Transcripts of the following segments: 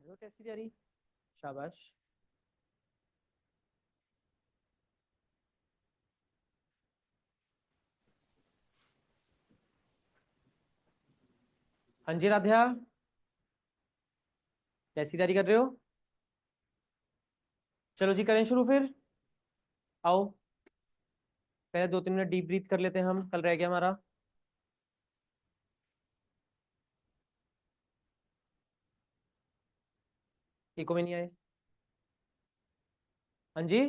कर रहे हो टेस्ट की तैयारी? शाबाश। हाँ जी राधिया, टेस्ट की तैयारी कर रहे हो? चलो जी करें शुरू फिर। आओ, पहले 2-3 मिनट डीप ब्रीथ कर लेते हैं, हम कल रह गया हमारा। इको में नहीं आए? हाँ जी,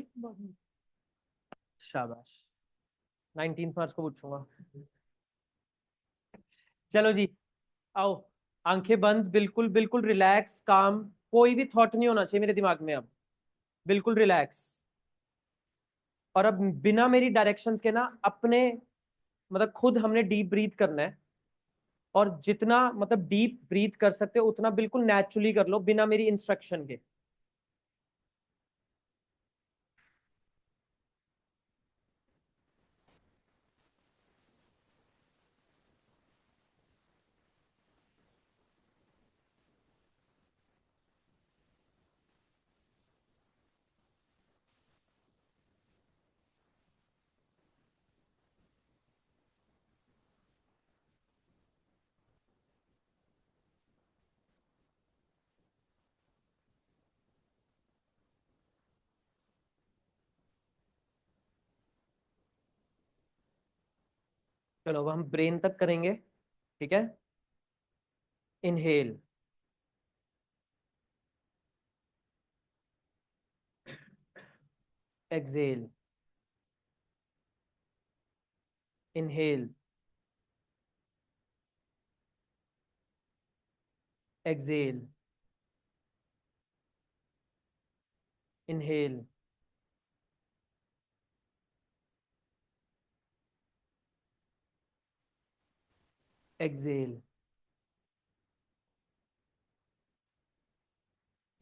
शाबाश। 19 मार्क्स को पूछूंगा। चलो जी, आओ। आंखें बंद, बिल्कुल बिल्कुल रिलैक्स काम। कोई भी थॉट नहीं होना चाहिए मेरे दिमाग में अब। बिल्कुल रिलैक्स। और अब बिना मेरी डायरेक्शंस के ना अपने, मतलब खुद हमने डीप ब्रीथ करना है। और जितना मतलब डीप ब्रीथ कर सकते हो उतना बिल्कुल नेचुरली कर लो बिना मेरी इंस्ट्रक्शन के। चलो अब हम ब्रेन तक करेंगे। ठीक है। Inhale, exhale, inhale, exhale, inhale, exhale,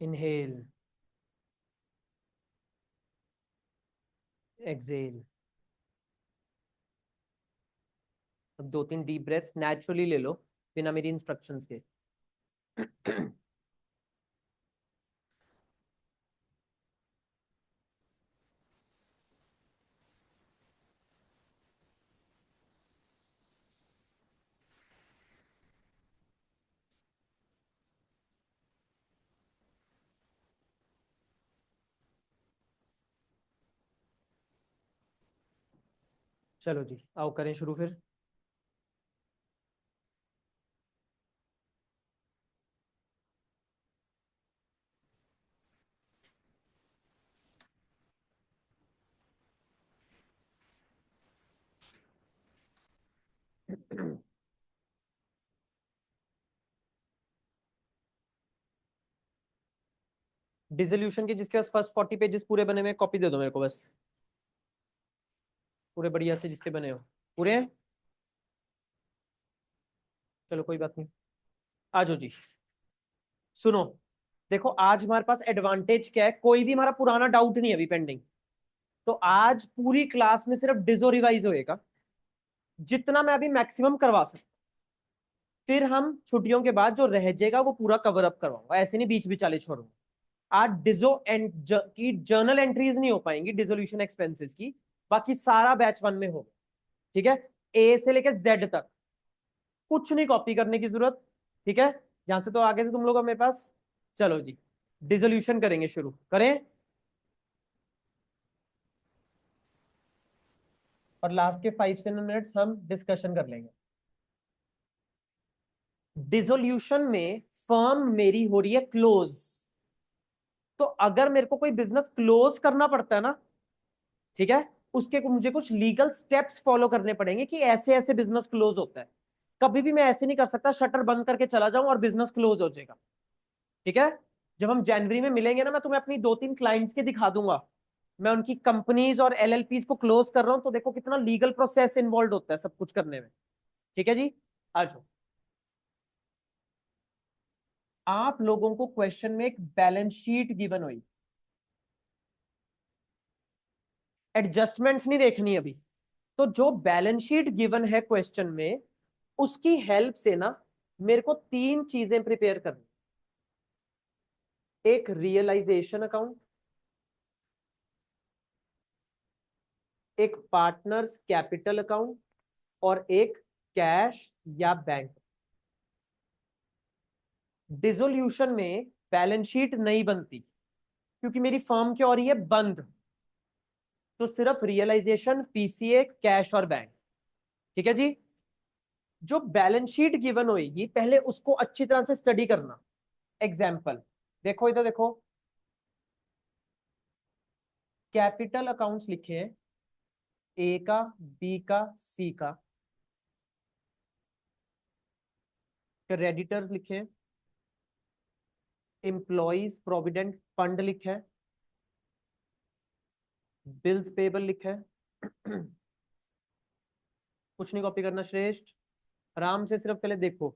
inhale, exhale. अब 2-3 डीप ब्रेथ्स नेचुरली ले लो बिना मेरी इंस्ट्रक्शंस के। चलो जी, आओ करें शुरू फिर। डिसोल्यूशन के जिसके पास फर्स्ट 40 पेजेस पूरे बने हुए, कॉपी दे दो मेरे को बस। पूरे बढ़िया से जिसके बने हो। पूरे हैं? चलो कोई बात नहीं। आ जाओ जी। सुनो, देखो आज हमारे पास एडवांटेज क्या है, कोई भी हमारा पुराना डाउट नहीं है अभी पेंडिंग। तो आज पूरी क्लास में सिर्फ डिजो रिवाइज होएगा, जितना मैं अभी मैक्सिमम करवा सकता। फिर हम छुट्टियों के बाद जो रह जाएगा वो पूरा कवर अप करवाऊंगा, ऐसे नहीं बीच बीच वाले छोड़ूंगा। आज डिजो की जर्नल एंट्रीज नहीं हो पाएंगी डिसोल्यूशन एक्सपेंसेस की। बाकी सारा बैच 1 में होगा। ठीक है। ए से लेकर जेड तक कुछ नहीं कॉपी करने की जरूरत। ठीक है। यहां से तो आगे से तुम लोग मेरे पास। चलो जी, डिसोल्यूशन करेंगे, शुरू करें। और लास्ट के 5 से 7 मिनट्स हम डिस्कशन कर लेंगे। डिसोल्यूशन में फर्म मेरी हो रही है क्लोज। तो अगर मेरे को कोई बिजनेस क्लोज करना पड़ता है ना, ठीक है, उसके मुझे कुछ लीगल स्टेप्स फॉलो करने पड़ेंगे कि ऐसे ऐसे बिजनेस क्लोज होता है। कभी भी मैं ऐसे नहीं कर सकता शटर बंद करके चला जाऊं और बिजनेस क्लोज हो जाएगा। ठीक है। जब हम जनवरी में मिलेंगे ना, मैं तुम्हें अपनी 2-3 क्लाइंट्स के दिखा दूंगा। मैं उनकी कंपनीज और एलएलपीज को क्लोज कर रहा हूं, तो देखो कितना लीगल प्रोसेस इन्वॉल्व होता है सब कुछ करने में। ठीक है जी। आ जाओ। आप लोगों को क्वेश्चन में एक बैलेंस शीट गिवन हुई, एडजस्टमेंट्स नहीं देखनी अभी। तो जो बैलेंस शीट गिवन है क्वेश्चन में, उसकी हेल्प से ना मेरे को 3 चीजें प्रिपेयर करनी। एक रियलाइजेशन अकाउंट, एक पार्टनर्स कैपिटल अकाउंट और एक कैश या बैंक। डिसोल्यूशन में बैलेंस शीट नहीं बनती क्योंकि मेरी फर्म क्या हो रही है, बंद। तो सिर्फ रियलाइजेशन, पीसीए, कैश और बैंक। ठीक है जी। जो बैलेंस शीट गिवन होगी पहले उसको अच्छी तरह से स्टडी करना। एग्जाम्पल देखो, इधर देखो, कैपिटल अकाउंट्स लिखे हैं, ए का, बी का, सी का। क्रेडिटर्स लिखे हैं, एम्प्लॉइज प्रोविडेंट फंड लिखा है, बिल्स पेबल लिखा है। कुछ नहीं कॉपी करना श्रेष्ठ, आराम से सिर्फ पहले देखो,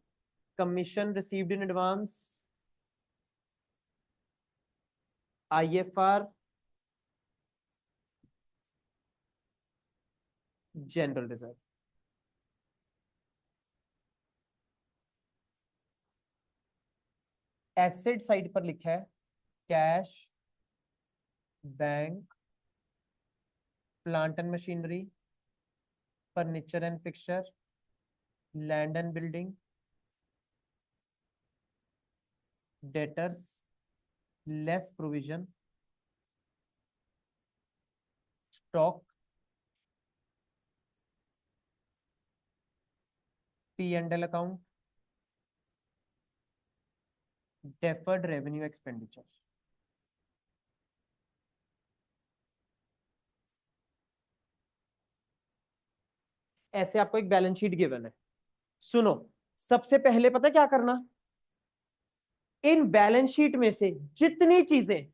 commission received in advance, IFR, general reserve. Asset side पर लिखा है cash, bank, plant and machinery, furniture and fixture, land and building, debtors, less provision, stock, P and L account, deferred revenue expenditure. ऐसे आपको एक balance sheet given है। सुनो, सबसे पहले पता है क्या करना, इन बैलेंस शीट में से जितनी चीजें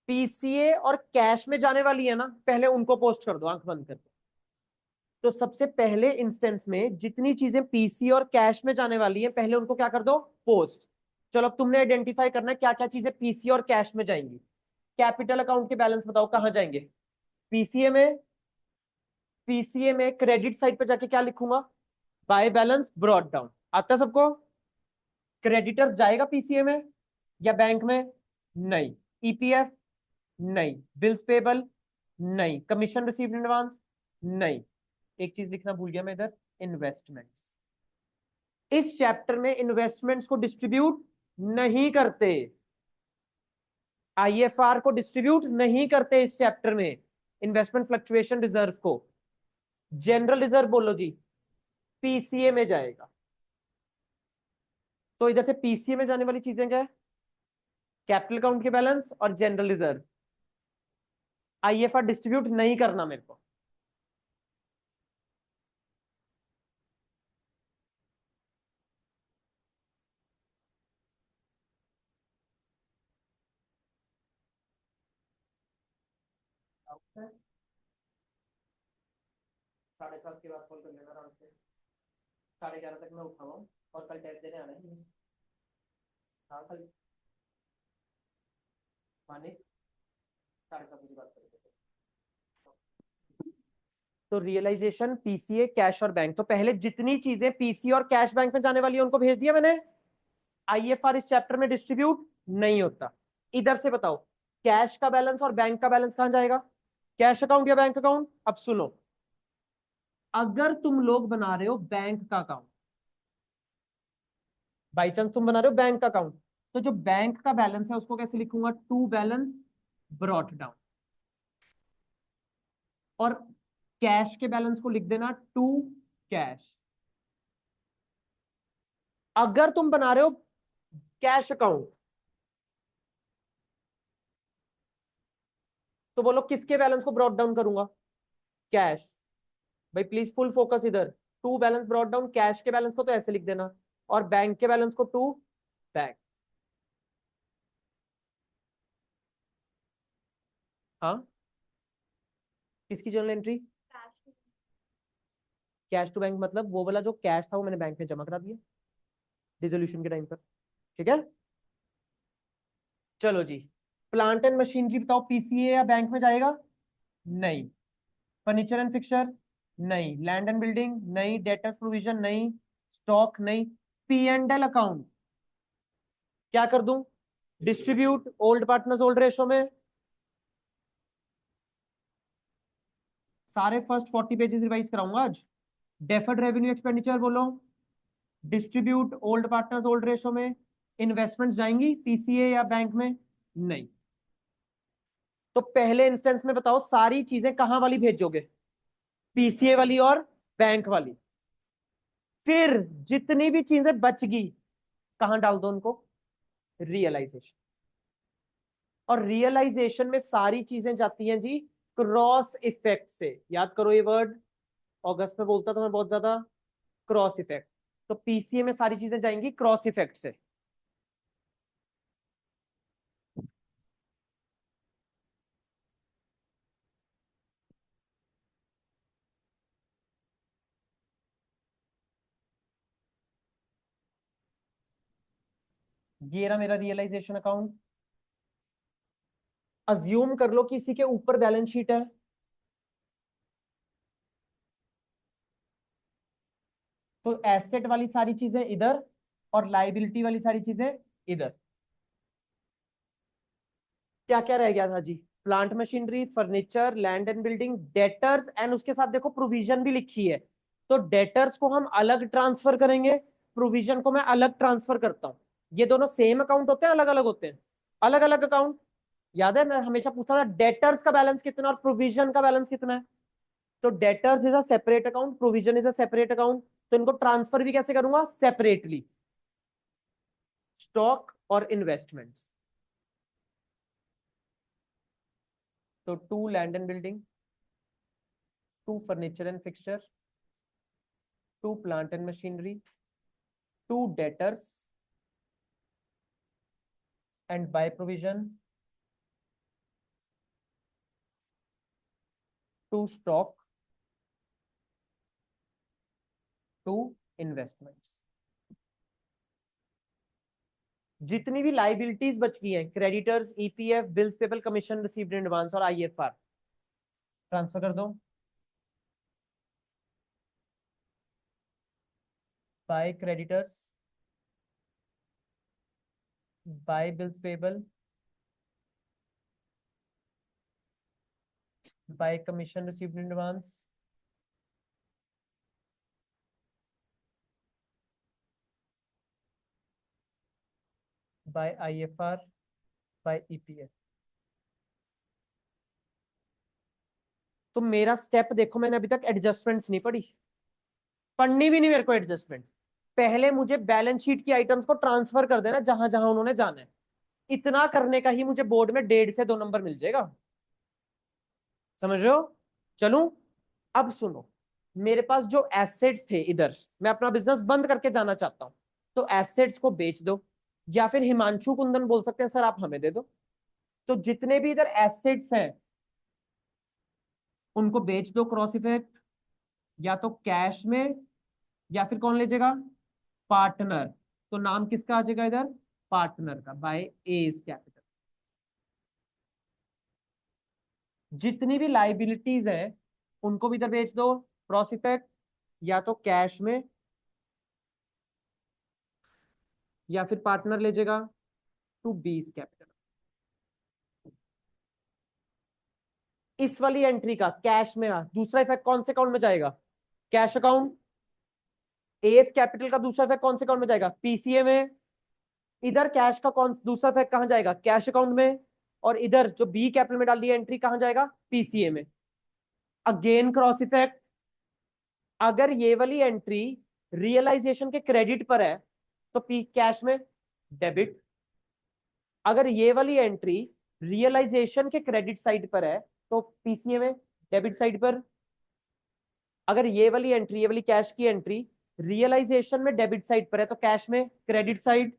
पीसीए और कैश में जाने वाली है ना, पहले उनको पोस्ट कर दो आंख बंद करके। तो सबसे पहले इंस्टेंस में जितनी चीजें पीसी और कैश में जाने वाली है पहले उनको क्या कर दो, पोस्ट। चलो अब तुमने आइडेंटिफाई करना है क्या क्या चीजें पीसी और कैश में जाएंगी। कैपिटल अकाउंट के बैलेंस बताओ कहां जाएंगे, पीसीए में। पीसीए में क्रेडिट साइड पे जाके क्या लिखूंगा, बाय बैलेंस ब्रॉट डाउन। आता है सबको। क्रेडिटर्स जाएगा पीसीए में या बैंक में, नहीं। ईपीएफ, नहीं। बिल्स पेबल, नहीं। कमीशन रिसीव्ड इन एडवांस, नहीं। एक चीज लिखना भूल गया मैं इधर, इन्वेस्टमेंट्स। इस चैप्टर में इन्वेस्टमेंट्स को डिस्ट्रीब्यूट नहीं करते, आईएफआर को डिस्ट्रीब्यूट नहीं करते इस चैप्टर में, इन्वेस्टमेंट फ्लक्चुएशन रिजर्व को। जनरल रिजर्व बोलो जी, पीसीए में जाएगा। तो इधर से पीसीए में जाने वाली चीजें क्या है, कैपिटल अकाउंट के बैलेंस और जनरल रिजर्व। आईएफआर डिस्ट्रीब्यूट नहीं करना मेरे को। साढ़े सात के बाद कॉल कर लेना आराम से, 11:30 तक मैं उठा हुआ हूँ और कल टेस्ट देने आना है। हाँ कल माने 7:30 की बात करेंगे। तो रियलाइजेशन, पीसीए, कैश और बैंक। तो पहले जितनी चीजें पीसी और कैश बैंक में जाने वाली है उनको भेज दिया मैंने। आईएफआर इस चैप्टर में डिस्ट्रीब्यूट नहीं होता। इधर से बताओ, कैश का बैलेंस और बैंक का बैलेंस कहां जाएगा, कैश अकाउंट या बैंक अकाउंट। अब सुनो, अगर तुम लोग बना रहे हो बैंक का अकाउंट, बाई चांस तुम बना रहे हो बैंक का अकाउंट, तो जो बैंक का बैलेंस है उसको कैसे लिखूंगा, टू बैलेंस ब्रॉट डाउन। और कैश के बैलेंस को लिख देना टू कैश। अगर तुम बना रहे हो कैश अकाउंट तो बोलो किसके बैलेंस को ब्रॉट डाउन करूंगा, कैश। भाई प्लीज फुल फोकस इधर, to balance brought down, cash के बैलेंस को तो ऐसे लिख देना और बैंक के बैलेंस को टू बैंक। हाँ, किसकी journal entry, cash to bank, मतलब वो वाला जो कैश था वो मैंने बैंक में जमा करा दिया डिसोल्यूशन के टाइम पर। ठीक है, चलो जी। प्लांट एंड मशीनरी बताओ, पीसीए या बैंक में जाएगा, नहीं। फर्नीचर एंड फिक्सचर, नहीं। लैंड एंड बिल्डिंग, नहीं। डेटर्स प्रोविजन, नहीं। स्टॉक, नहीं। पी एंड एल अकाउंट क्या कर दूं, distribute old partners old ratio में, सारे फर्स्ट 40 पेजेस रिवाइज कराऊंगा आज। डेफर्ड रेवेन्यू एक्सपेंडिचर बोलो, distribute old partners old ratio में, इन्वेस्टमेंट्स जाएंगी पीसीए या बैंक में? नहीं। तो पहले इंस्टेंस में बताओ सारी चीजें कहां वाली भेजोगे? पीसीए वाली और बैंक वाली। फिर जितनी भी चीजें बच गई कहां डाल दो उनको? रियलाइजेशन। और रियलाइजेशन में सारी चीजें जाती हैं जी क्रॉस इफेक्ट से। याद करो ये वर्ड, अगस्त में बोलता था मैं बहुत ज्यादा, क्रॉस इफेक्ट। तो पीसीए में सारी चीजें जाएंगी क्रॉस इफेक्ट से। ये रहा मेरा रियलाइजेशन अकाउंट। अज्यूम कर लो कि इसी के ऊपर बैलेंस शीट है, तो एसेट वाली सारी चीजें इधर और लाइबिलिटी वाली सारी चीजें इधर। क्या क्या रह गया था जी? Plant machinery, furniture, land and building, debtors, and उसके साथ देखो प्रोविजन भी लिखी है। तो डेटर्स को हम अलग ट्रांसफर करेंगे, प्रोविजन को मैं अलग ट्रांसफर करता हूं। ये दोनों सेम अकाउंट होते हैं अलग अलग होते हैं? अलग अलग अकाउंट। याद है मैं हमेशा पूछता था डेटर्स का बैलेंस कितना और प्रोविजन का बैलेंस कितना है? तो debtors is a separate account, provision is a separate account. तो इनको ट्रांसफर भी कैसे करूंगा? सेपरेटली। स्टॉक और इन्वेस्टमेंट्स। तो to land and building, to furniture and fixture, to plant and machinery, to debtors, and by provision, to stock, to investments. जितनी भी liabilities बच गई हैं, creditors, EPF, bills payable, commission received in advance और IFR, transfer कर दो। By creditors, by bills payable, bye commission received in advance, by IFR, by EPF. तो मेरा स्टेप देखो, मैंने अभी तक एडजस्टमेंट्स नहीं पढ़ी, पढ़नी भी नहीं मेरे को एडजस्टमेंट। पहले मुझे बैलेंस शीट की आइटम्स को ट्रांसफर कर देना जहां जहां उन्होंने जाना है। इतना करने का ही मुझे बोर्ड में 1.5 से 2 नंबर मिल जाएगा। समझ रहे हो? चलूं? अब सुनो, मेरे पास जो एसेट्स थे इधर, मैं अपना बिजनेस बंद करके जाना चाहता हूं, तो एसेट्स को बेच दो, या फिर हिमांशु कुंदन बोल सकते हैं सर आप हमें दे दो। तो जितने भी इधर एसेट्स हैं उनको बेच दो क्रॉस इफेक्ट, या तो कैश में, या फिर कौन ले जाएगा? पार्टनर। तो नाम किसका आ जाएगा इधर? पार्टनर का, बाय एज कैपिटल। जितनी भी लाइबिलिटीज है उनको भी इधर बेच दो क्रॉस इफेक्ट, या तो कैश में, या फिर पार्टनर ले जाएगा टू बीस कैपिटल। इस वाली एंट्री का कैश में दूसरा इफेक्ट कौन से अकाउंट में जाएगा? Cash account. एस कैपिटल का दूसरा इफेक्ट कौन से अकाउंट में जाएगा? पीसीए में। इधर कैश का कौन दूसरा इफेक्ट कहां जाएगा? कैश अकाउंट में। और इधर जो बी कैपिटल में डाल दी एंट्री कहां जाएगा? पीसीए में। Again cross effect. अगर ये वाली एंट्री रियलाइजेशन के क्रेडिट पर है तो पी कैश में डेबिट। अगर ये वाली एंट्री रियलाइजेशन के क्रेडिट साइड पर है तो पीसीए में डेबिट साइड पर। अगर ये वाली एंट्री, ये वाली कैश की एंट्री रियलाइजेशन में डेबिट साइड पर है तो कैश में क्रेडिट साइड।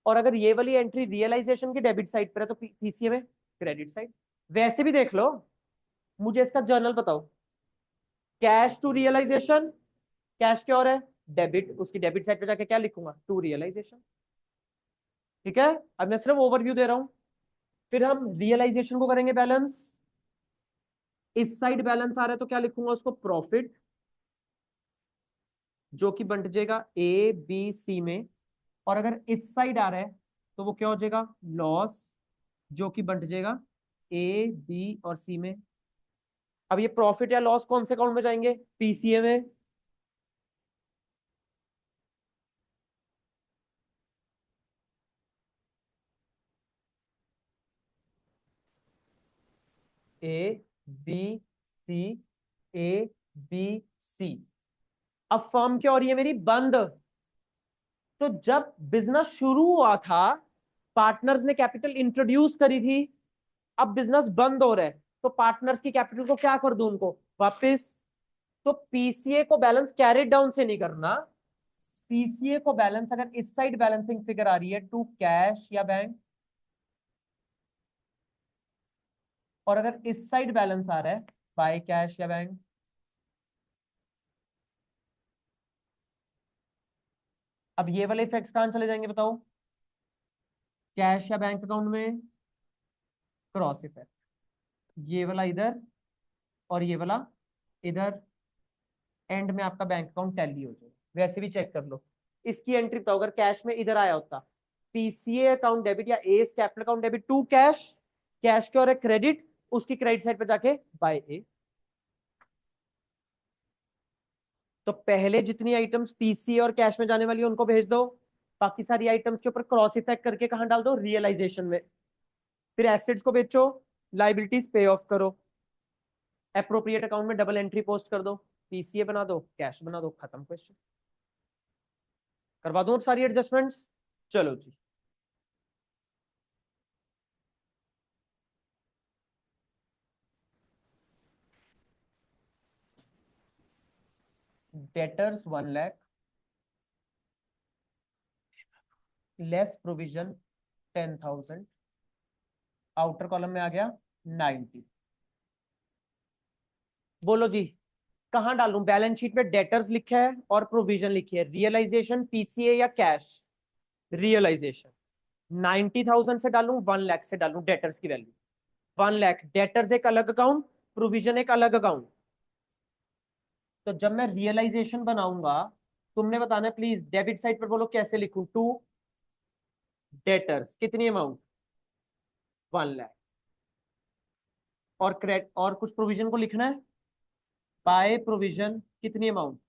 और अगर ये वाली एंट्री रियलाइजेशन की डेबिट साइड पर है तो पीसीए में क्रेडिट साइड। वैसे भी देख लो, मुझे इसका जर्नल बताओ। कैश टू रियलाइजेशन, कैश क्या और है? डेबिट। उसकी डेबिट साइड पे जाके क्या लिखूंगा? To realisation. ठीक है, अब मैं सिर्फ ओवरव्यू दे रहा हूं। फिर हम रियलाइजेशन को करेंगे बैलेंस। इस साइड बैलेंस आ रहा है तो क्या लिखूंगा उसको? प्रॉफिट, जो कि बंट जाएगा ए बी सी में। और अगर इस साइड आ रहा है तो वो क्या हो जाएगा, लॉस, जो कि बंट जाएगा ए बी और सी में। अब ये प्रॉफिट या लॉस कौन से अकाउंट में जाएंगे, पीसीए में। A B C, A B C. अब फर्म क्या हो रही है मेरी, बंद। तो जब बिजनेस शुरू हुआ था, पार्टनर्स ने कैपिटल इंट्रोड्यूस करी थी, अब बिजनेस बंद हो रहा है, तो पार्टनर्स की कैपिटल को क्या कर दूं, उनको वापस। तो पीसीए को बैलेंस कैरी डाउन से नहीं करना, पीसीए को बैलेंस अगर इस साइड बैलेंसिंग फिगर आ रही है टू कैश या बैंक, और अगर इस साइड बैलेंस आ रहा है बाय कैश या बैंक, अब ये वाले इफेक्ट्स कहां चले जाएंगे बताओ, कैश या बैंक अकाउंट में, क्रॉस इफेक्ट, ये वाला इधर और ये वाला इधर, एंड में आपका बैंक अकाउंट टैली हो जाए। वैसे भी चेक कर लो, इसकी एंट्री बताओ, अगर कैश में इधर आया होता, पीसीए अकाउंट डेबिट या S capital account debit to cash, cash के और एक क्रेडिट, उसकी क्रेडिट साइड पे जाके बाय ए। तो पहले जितनी आइटम्स पीसीए और कैश में जाने वाली है उनको भेज दो, बाकी सारी आइटम्स के ऊपर क्रॉस इफेक्ट करके कहां डाल दो, रियलाइजेशन में। फिर एसेट्स को बेचो, लाइबिलिटीज पे ऑफ करो, एप्रोप्रिएट अकाउंट में डबल एंट्री पोस्ट कर दो, पीसीए बना दो, कैश बना दो, खत्म क्वेश्चन। करवा दो सारी एडजस्टमेंट्स। चलो जी, debtors 1 lakh, less provision 10,000, outer column में आ गया 90। बोलो जी, कहां डालूं, बैलेंस शीट में डेटर्स लिखा है और प्रोविजन लिखी है, रियलाइजेशन पीसीए या कैश, रियलाइजेशन। 90,000 से डालूं, 1 लाख से डालूं डेटर्स की वैल्यू, 1 लाख, डेटर्स एक अलग अकाउंट, प्रोविजन एक अलग अकाउंट। तो जब मैं रियलाइजेशन बनाऊंगा, तुमने बताना प्लीज, डेबिट साइड पर बोलो कैसे लिखूं, टू डेटर्स कितनी अमाउंट, 1 लाख, और क्रेडिट और कुछ प्रोविजन को लिखना है, बाय प्रोविजन कितनी अमाउंट,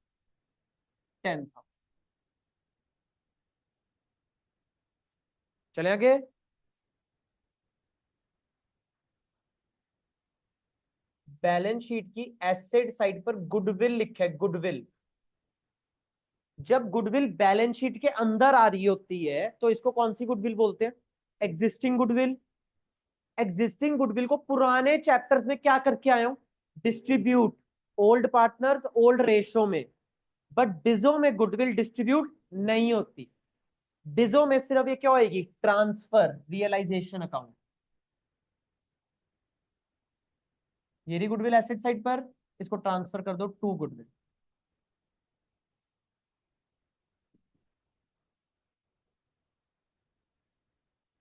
10,000। चले आगे, बैलेंस शीट की एसेट साइड पर गुडविल लिखा है, गुडविल। जब गुडविल बैलेंस शीट के अंदर आ रही होती है तो इसको कौन सी गुडविल बोलते हैं, एग्जिस्टिंग गुडविल। एग्जिस्टिंग गुडविल को पुराने चैप्टर्स में क्या करके आया हूं, distribute, old partners old ratio में। बट डिजो में गुडविल डिस्ट्रीब्यूट नहीं होती, डिजो में सिर्फ ये क्या होगी, ट्रांसफर, रियलाइजेशन अकाउंट। ये रही गुडविल एसेट साइड पर, इसको ट्रांसफर कर दो टू गुडविल।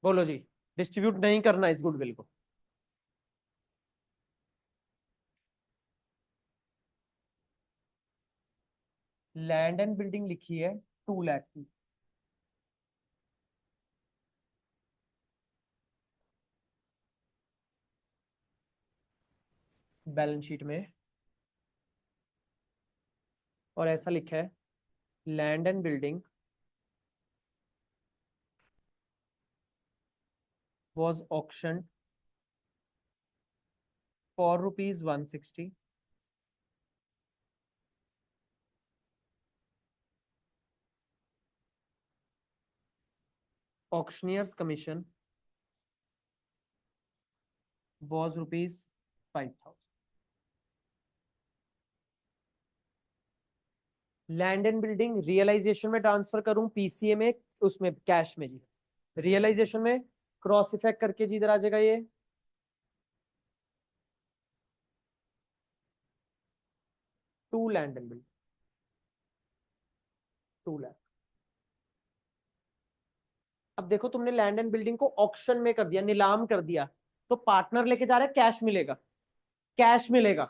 बोलो जी, डिस्ट्रीब्यूट नहीं करना इस गुडविल को। लैंड एंड बिल्डिंग लिखी है 2 लाख की, बैलेंस शीट में, और ऐसा लिखा है, land and building was auctioned for rupees 160, auctioneer's commission was rupees 5,000। Land and building realisation में ट्रांसफर करूं, पीसीए में, उसमें कैश में जी, रियलाइजेशन में क्रॉस इफेक्ट करके जी इधर आ जाएगा ये, to land and building, 2 lakh. अब देखो, तुमने लैंड एंड बिल्डिंग को ऑक्शन में कर दिया, नीलाम कर दिया, तो पार्टनर लेके जा रहा है, कैश मिलेगा, कैश मिलेगा,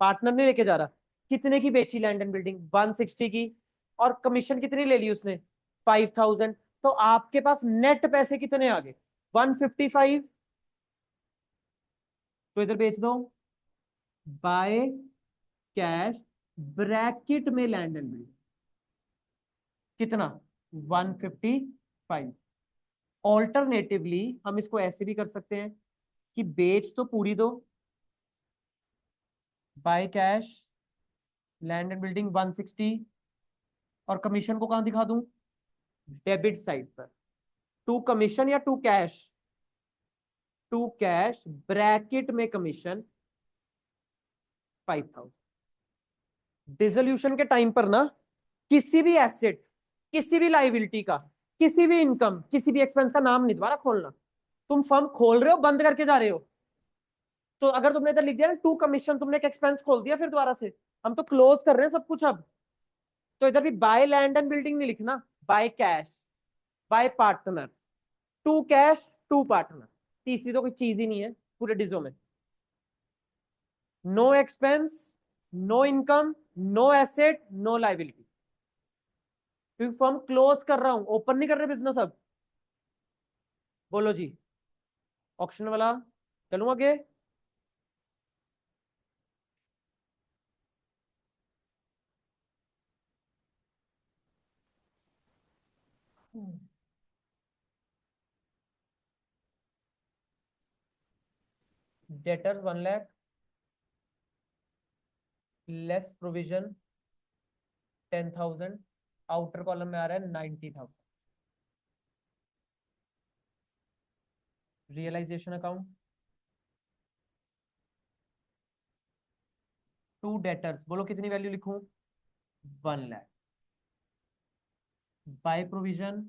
पार्टनर नहीं लेके जा रहा। कितने की बेची लैंड एंड बिल्डिंग, 160 की, और कमीशन कितनी ले ली उसने, 5,000। तो आपके पास नेट पैसे कितने आ गए? 155। तो इधर बेच दो, बाय कैश ब्रैकेट में लैंड एंड बिल्डिंग, कितना? 155। ऑल्टरनेटिवली हम इसको ऐसे भी कर सकते हैं कि बेच तो पूरी दो, by cash land and building 160, और कमीशन को कहां दिखा दूं? डेबिट साइड पर। टू कमीशन या to cash? To cash bracket में कमीशन 5000। डिसोल्यूशन के टाइम पर ना, किसी भी एसेट, किसी भी लाइबिलिटी का, किसी भी इनकम, किसी भी एक्सपेंस का नाम नहीं दोबारा खोलना। तुम फर्म खोल रहे हो, बंद करके जा रहे हो, तो अगर तुमने इधर लिख दिया ना टू कमीशन, तुमने एक एक्सपेंस खोल दिया फिर दोबारा से। हम तो क्लोज कर रहे हैं सब कुछ अब। तो इधर भी बाय लैंड एंड बिल्डिंग नहीं लिखना, by cash, by partner, to cash to partner. तीसरी तो कोई चीज ही नहीं है पूरे डिजो में। No expense, no income, no asset, no liability, क्योंकि फर्म क्लोज कर रहा हूं, ओपन नहीं कर रहे बिजनेस अब। बोलो जी, ऑक्शन वाला चलूं आगे? Debtors 1 lakh, less provision 10,000, outer column में आ रहा है 90,000। रियलाइजेशन अकाउंट, टू डेटर्स, बोलो कितनी वैल्यू लिखूं? 1 लाख, बाय प्रोविजन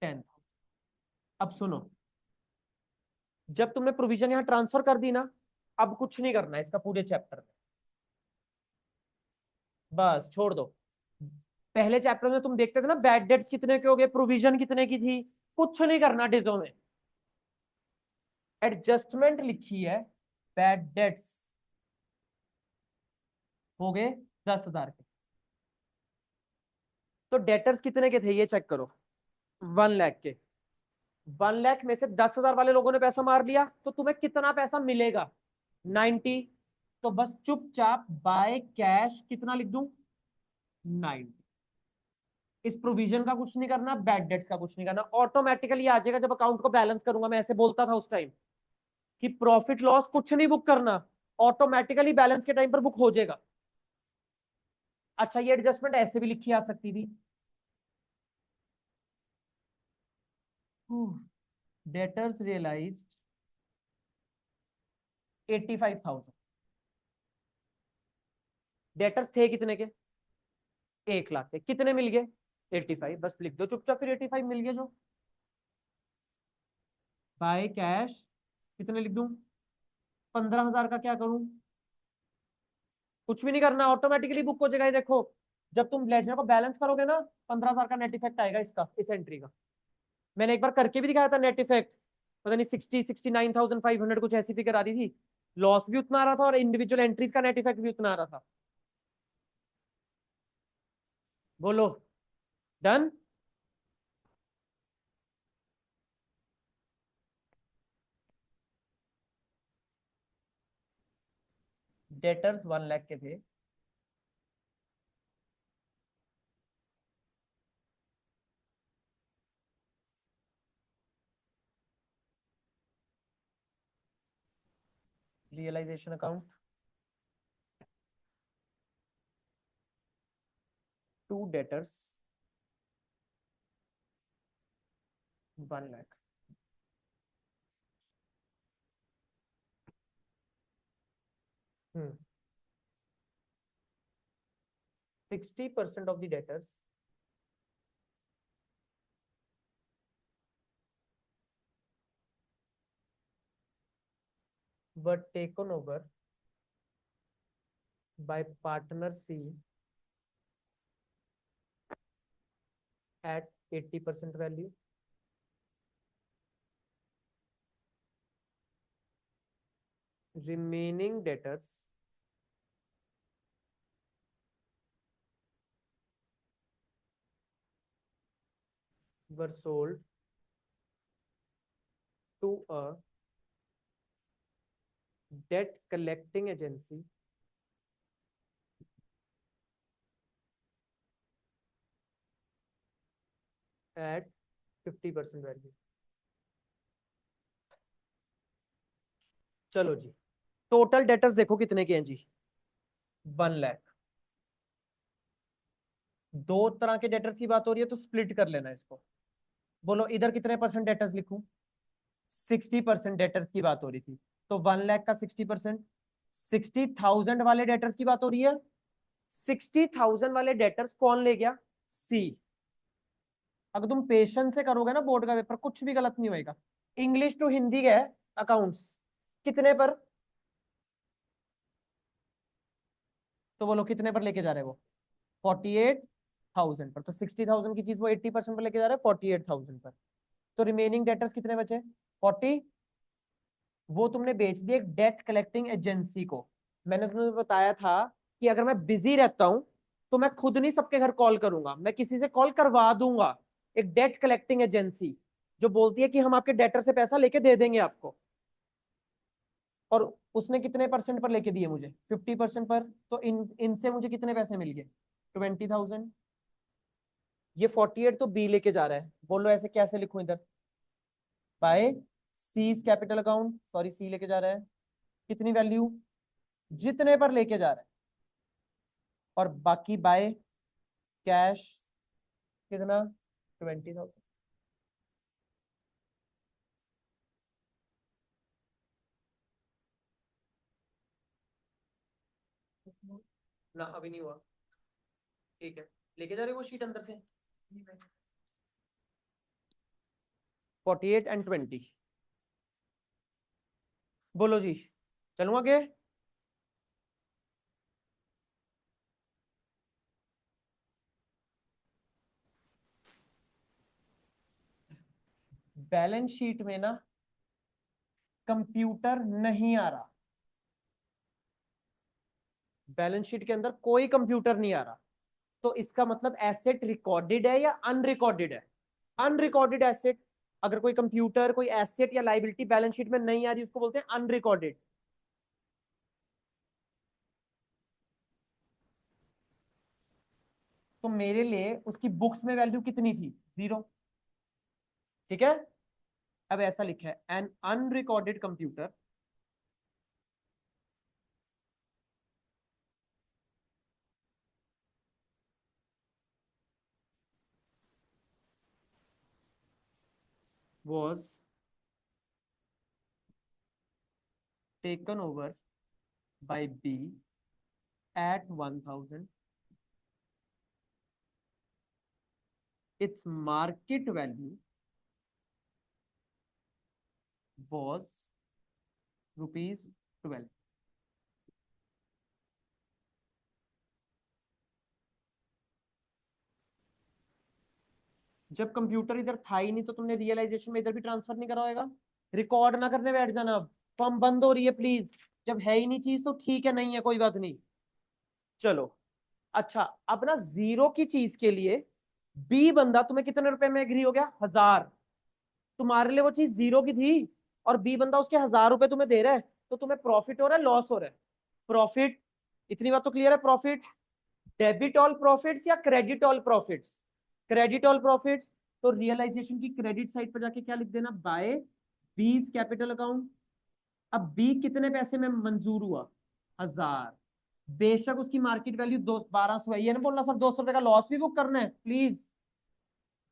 10,000। अब सुनो, जब तुमने प्रोविजन यहां ट्रांसफर कर दी ना, अब कुछ नहीं करना है इसका पूरे चैप्टर में, बस छोड़ दो। पहले चैप्टर में तुम देखते थे ना बैड डेट्स कितने के हो गए, प्रोविजन कितने की थी, कुछ नहीं करना डिजो में। एडजस्टमेंट लिखी है, बैड डेट्स हो गए 10,000 के। तो डेटर्स कितने के थे ये चेक करो, 1 लाख के। 1 लाख में से 10,000 वाले लोगों ने पैसा मार लिया, तो तुम्हें कितना पैसा मिलेगा? 90। तो बस चुपचाप बाय कैश कितना लिख दूं? 90। इस प्रोविजन का कुछ नहीं करना, बैड डेट्स का कुछ नहीं करना, ऑटोमेटिकली आ जाएगा। जब अकाउंट को बैलेंस करूंगा, मैं ऐसे बोलता था उस टाइम कि प्रॉफिट लॉस कुछ नहीं बुक करना, ऑटोमेटिकली बैलेंस के टाइम पर बुक हो जाएगा। अच्छा, ये एडजस्टमेंट ऐसे भी लिखी आ सकती थी, डेटर्स रियलाइज्ड 85,000। डेटर्स थे कितने के? 1 लाख के। कितने मिल गए? 85। बस लिख दो चुपचाप फिर 85 मिल गए जो। बाय कैश कितने लिख दूं? 15,000 का क्या करूं? कुछ भी नहीं करना, ऑटोमेटिकली बुक हो जाएगा। ये देखो, जब तुम लेजर को बैलेंस करोगे ना, 15,000 का नेट इफेक्ट आएगा इसका, इस एंट्री का। मैंने एक बार करके भी दिखाया था नेट इफेक्ट, पता नहीं 69,500 कुछ ऐसी फिगर आ रही थी। लॉस भी उतना आ रहा था और इंडिविजुअल एंट्रीज का नेट इफेक्ट भी उतना आ रहा था। बोलो, डन? डेटर्स 1 लाख के थे, realisation account, to debtors 1 lakh. 60% of the debtors were taken over by partner C at 80% value. Remaining debtors were sold to a debt collecting agency at 50% value. चलो जी, टोटल डेटर्स देखो कितने के हैं जी, 1 लाख। दो तरह के डेटर्स की बात हो रही है तो स्प्लिट कर लेना इसको। बोलो इधर कितने परसेंट डेटर्स लिखूं? 60% डेटर्स की बात हो रही थी, तो 1 लाख का 60%। 60,000 वाले डेटर्स की बात हो रही है। 60,000 वाले डेटर्स कौन ले गया? सी। अगर तुम पेशेंस से करोगे ना बोर्ड का पेपर, कुछ भी गलत नहीं होएगा। इंग्लिश टू हिंदी गए अकाउंट्स कितने पर? तो बोलो कितने पर लेके जा रहे हैं वो? 48,000 पर। तो 60,000 की चीज वो 80% पर लेके जा रहे हैं 48,000 पर। तो रिमेनिंग डेटर्स कितने बचे? 40। वो तुमने बेच दिए एक डेट कलेक्टिंग एजेंसी को। मैंने तुम्हें बताया था कि अगर मैं बिजी रहता हूं तो मैं खुद नहीं सबके घर कॉल करूंगा, मैं किसी से कॉल करवा दूंगा। एक डेट कलेक्टिंग एजेंसी जो बोलती है कि हम आपके डेटर से पैसा लेके दे देंगे आपको। और उसने कितने परसेंट पर लेके दिए मुझे? 50% पर। तो इनसे मुझे कितने पैसे मिल गए? 20,000। ये 48 तो बी लेके जा रहा है। बोलो ऐसे कैसे लिखूं इधर? By C's capital account, sorry C लेके जा रहा है कितनी वैल्यू? जितने पर लेके जा रहा है। और बाकी बाय कैश कितना? 20,000। ना अभी नहीं हुआ। ठीक है, लेके जा रहे हो वो शीट अंदर से। 48 एंड 20। बोलो जी, चलूँ आगे? बैलेंस शीट में ना कंप्यूटर नहीं आ रहा। बैलेंस शीट के अंदर कोई कंप्यूटर नहीं आ रहा। तो इसका मतलब एसेट रिकॉर्डेड है या अनरिकॉर्डेड है? Unrecorded asset. अगर कोई कंप्यूटर कोई एसेट या लाइबिलिटी बैलेंस शीट में नहीं आ रही उसको बोलते हैं अनरिकॉर्डेड। तो मेरे लिए उसकी बुक्स में वैल्यू कितनी थी? 0। ठीक है। अब ऐसा लिखा है an unrecorded computer was taken over by B at 1,000. Its market value was ₹12। जब कंप्यूटर इधर था ही नहीं तो तुमने रियलाइजेशन में इधर भी ट्रांसफर नहीं करा होगा। रिकॉर्ड ना करने बैठ जाना। अब फॉर्म बंद हो रही है प्लीज। जब है ही नहीं चीज तो ठीक है, नहीं है कोई बात नहीं। चलो। अच्छा, अब ना जीरो की चीज के लिए बी बंदा तुम्हें कितने रुपए में एग्री हो गया? 1,000। तुम्हारे लिए वो चीज जीरो की थी और बी बंदा उसके 1,000 रुपए तुम्हें दे रहा है, तो तुम्हें प्रॉफिट हो रहा है लॉस हो रहा है? प्रॉफिट। इतनी बात तो क्लियर है? प्रॉफिट। डेबिट ऑल प्रॉफिट्स या credit all profits? Credit all profits. तो रियलाइजेशन की क्रेडिट साइड पर जाके क्या लिख देना? बाय बीज कैपिटल अकाउंट। अब बी कितने पैसे में मंजूर हुआ? 1,000। बेशक उसकी मार्केट वैल्यू 1,200 है, ये ना बोलना सर 200 रुपए का लॉस भी बुक करना है प्लीज।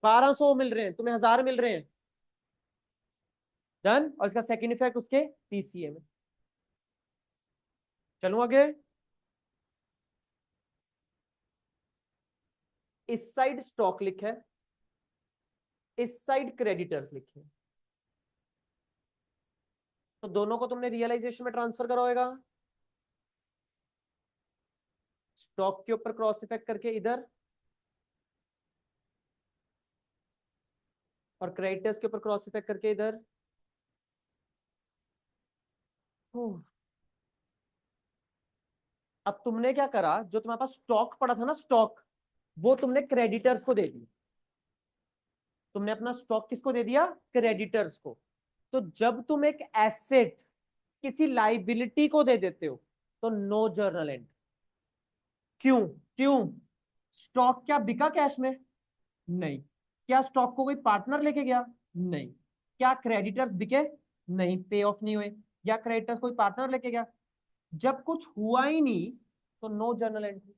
1,200 मिल रहे हैं तुम्हें, 1,000 मिल रहे हैं। डन। और इसका सेकंड इफेक्ट उसके पीसीए में। चलूं आगे? इस साइड स्टॉक लिखा है, इस साइड क्रेडिटर्स लिखे हैं। तो दोनों को तुमने रियलाइजेशन में ट्रांसफर करा होगा। स्टॉक के ऊपर क्रॉस इफेक्ट करके इधर, और क्रेडिटर्स के ऊपर क्रॉस इफेक्ट करके इधर। अब तुमने क्या करा, जो तुम्हारे पास स्टॉक पड़ा था ना स्टॉक, वो तुमने क्रेडिटर्स को दे दिया। तुमने अपना स्टॉक किसको दे दिया? क्रेडिटर्स को। तो जब तुम एक एसेट किसी लाइबिलिटी को दे देते हो तो नो जर्नल एंट्री। क्यों? क्यों? स्टॉक क्या बिका कैश में? नहीं। क्या स्टॉक को कोई पार्टनर लेके गया? नहीं। क्या क्रेडिटर्स बिके? नहीं, पे ऑफ नहीं हुए। या क्रेडिटर्स कोई पार्टनर लेके गया? जब कुछ हुआ ही नहीं तो no journal entry.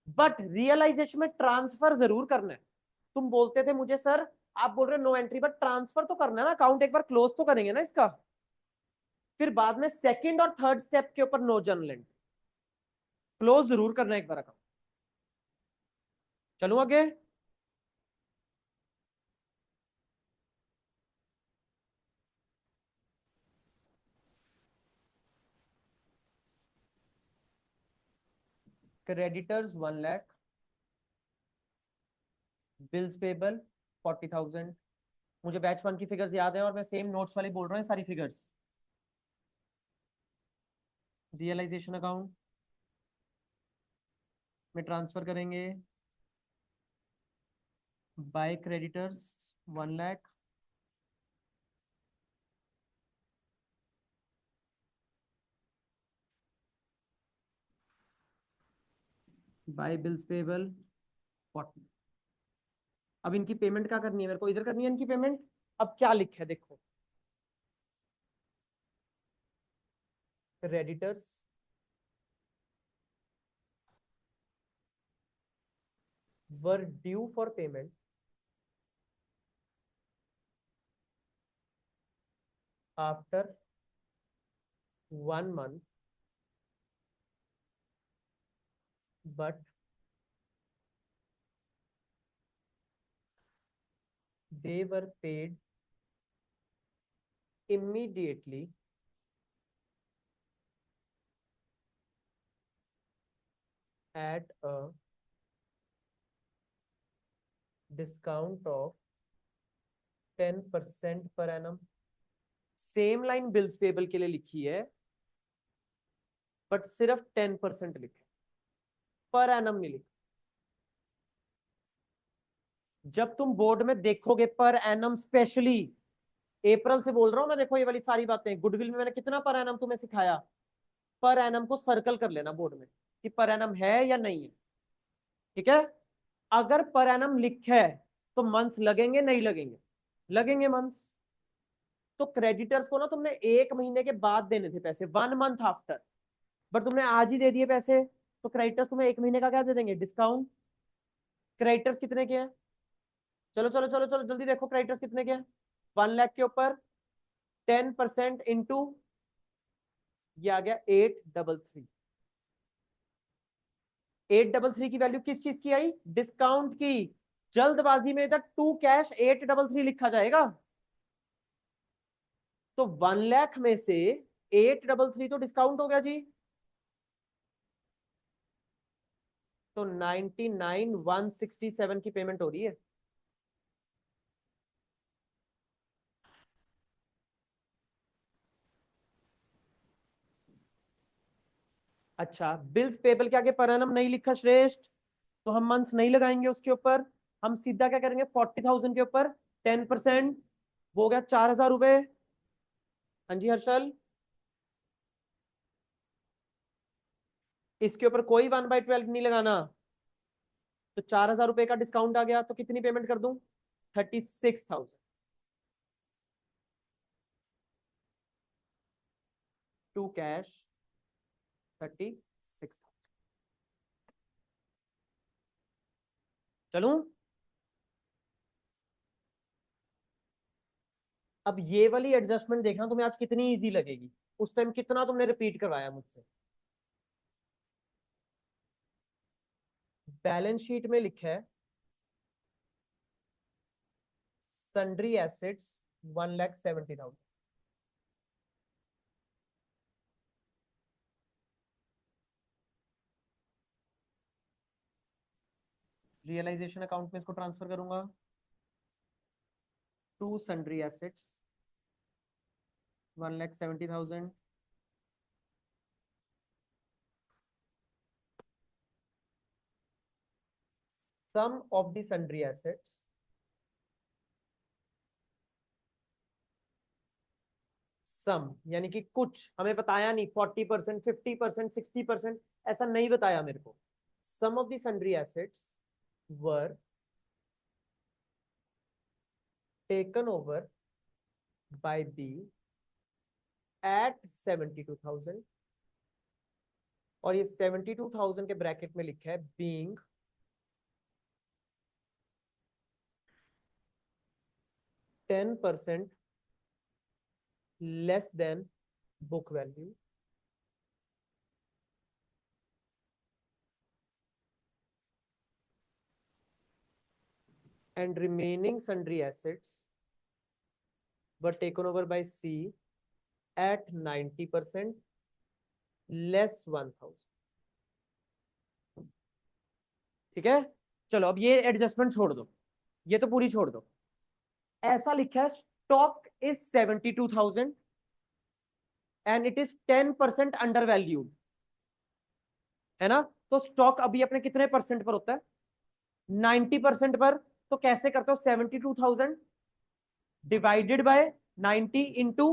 But realisation में ट्रांसफर जरूर करना है। तुम बोलते थे मुझे सर, आप बोल रहे हो नो एंट्री, बट ट्रांसफर तो करना है ना, अकाउंट एक बार क्लोज तो करेंगे ना इसका। फिर बाद में सेकंड और थर्ड स्टेप के ऊपर नो जर्नल एंट्री, क्लोज जरूर करना है एक बार अकाउंट। चलूं आगे? Creditors 1 lakh, bills payable 40,000। मुझे बैच 1 की फिगर्स याद है और मैं सेम नोट्स वाली बोल रहा हूँ सारी फिगर्स। रियलाइजेशन अकाउंट में ट्रांसफर करेंगे। By creditors 1 lakh, by bills payable 40। अब इनकी पेमेंट क्या करनी है मेरे को? इधर करनी है इनकी पेमेंट। अब क्या लिखा है देखो, creditors were due for payment after 1 month, but they were paid immediately at a discount of 10% per annum। Same line bills payable के लिए लिखी है, बट सिर्फ 10% लिखे, पर एनम नहीं लिखा। जब तुम बोर्ड में देखोगे पर एनम, स्पेशली अप्रैल से बोल रहा हूं मैं, देखो ये वाली सारी बातें गुडविल में मैंने कितना पर एनम तुम्हें सिखाया। पर एनम को सर्कल कर लेना बोर्ड में कि पर एनम है या नहीं है। ठीक है? अगर पर एनम लिखा है तो मंथ्स लगेंगे नहीं लगेंगे? लगेंगे मंथ्स। तो क्रेडिटर्स को ना तुमने 1 महीने के बाद देने थे पैसे, 1 month आफ्टर, बट तुमने आज ही दे दिए पैसे, तो क्रेडिटर्स तुम्हें 1 महीने का क्या दे देंगे? डिस्काउंट। क्रेडिटर्स कितने के हैं? चलो चलो चलो चलो जल्दी देखो, क्रेडिटर्स कितने के हैं? 1 लाख के ऊपर 10% इंटू, ये आ गया 833। 833 की वैल्यू किस चीज की आई? डिस्काउंट की। जल्दबाजी में इधर टू कैश 833 लिखा जाएगा? तो 1 लाख में से 833 तो डिस्काउंट हो गया जी। तो 99,167 की पेमेंट हो रही है। अच्छा, बिल्स पेबल के आगे पर एनम नहीं लिखा श्रेष्ठ, तो हम मंथ्स नहीं लगाएंगे उसके ऊपर। हम सीधा क्या करेंगे? 40,000 के ऊपर 10%, वो हो गया 4,000 रुपए। हाँ जी हर्षल, इसके ऊपर कोई 1/12 नहीं लगाना। तो 4,000 रुपए का डिस्काउंट आ गया, तो कितनी पेमेंट कर दूं? 36,000 टू कैश, 36,000। चलूं? अब ये वाली एडजस्टमेंट देखना तुम्हें आज कितनी इजी लगेगी। उस टाइम कितना तुमने रिपीट करवाया मुझसे। बैलेंस शीट में लिखा है सन्ड्री एसेट्स 1,70,000। रियलाइजेशन अकाउंट में इसको ट्रांसफर करूंगा। To sundry assets 1,70,000, sum of the sundry assets sum, यानी कि कुछ हमें बताया नहीं, 40%, 50%, 60%, ऐसा नहीं बताया मेरे को। Sum of the sundry assets were taken over by B at 72,000, और ये 72,000 के ब्रैकेट में लिखा है being 10% less than book value, and remaining sundry assets were taken over by C at 90% less 1,000। ठीक है, चलो अब ये एडजस्टमेंट छोड़ दो, ये तो पूरी छोड़ दो। ऐसा लिखा है stock is 72,000 and it is 10% under valued, है ना। तो स्टॉक अभी अपने कितने परसेंट पर होता है? 90% पर। तो कैसे करते हो? 72,000 डिवाइडेड बाय 90 इंटू,